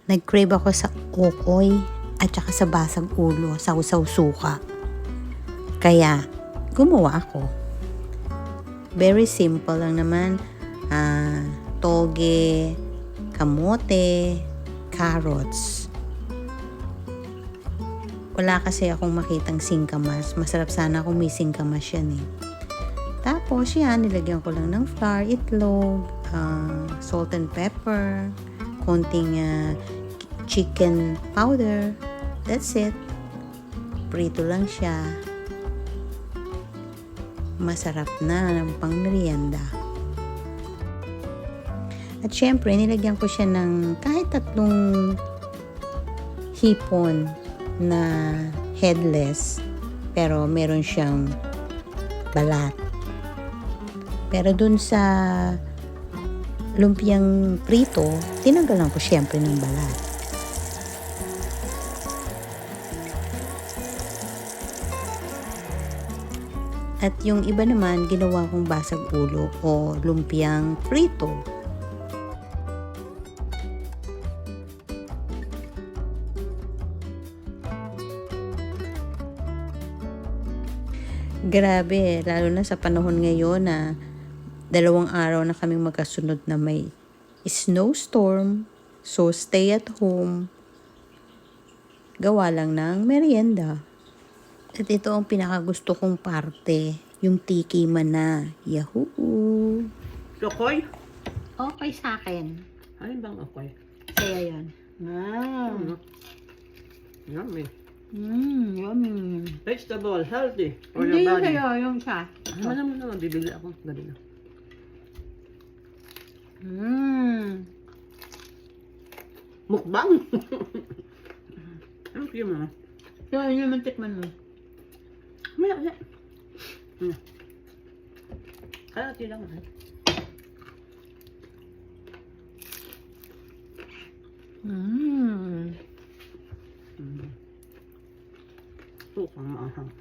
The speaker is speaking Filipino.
Nag-crave ako sa okoy at saka sa basang ulo, sausaw suka. Kaya, gumawa ako. Very simple lang naman. Toge, kamote, carrots. Wala kasi akong makitang singkamas. Masarap sana kung may singkamas yan eh. Tapos yan, nilagyan ko lang ng flour, itlog, salt and pepper, konting chicken powder. That's it. Prito lang siya. Masarap na ng pang merienda. At syempre, nilagyan ko siya ng kahit 3 hipon na headless. Pero meron siyang balat. Pero dun sa lumpiang prito, tinanggalan ko syempre ng balat. At yung iba naman, ginawa kong basag ulo o lumpiang prito. Grabe, lalo na sa panahon ngayon na 2 araw na kaming magkasunod na may snowstorm. So, stay at home. Gawa lang ng merienda. At ito ang pinakagusto kong parte, yung tiki mana. Yahoo! Okoy? Okay sa akin. Alin bang okoy? Kaya yan. Yummy. Yummy. Vegetable, healthy for Hindi your yung body. sa'yo, yung siya. Alam mo naman, bibili ako. Gabi na. Mukbang! Ano kayo mo? So, yun naman tikman mo. Maya, maya. Kaya lang. Sukang maahang.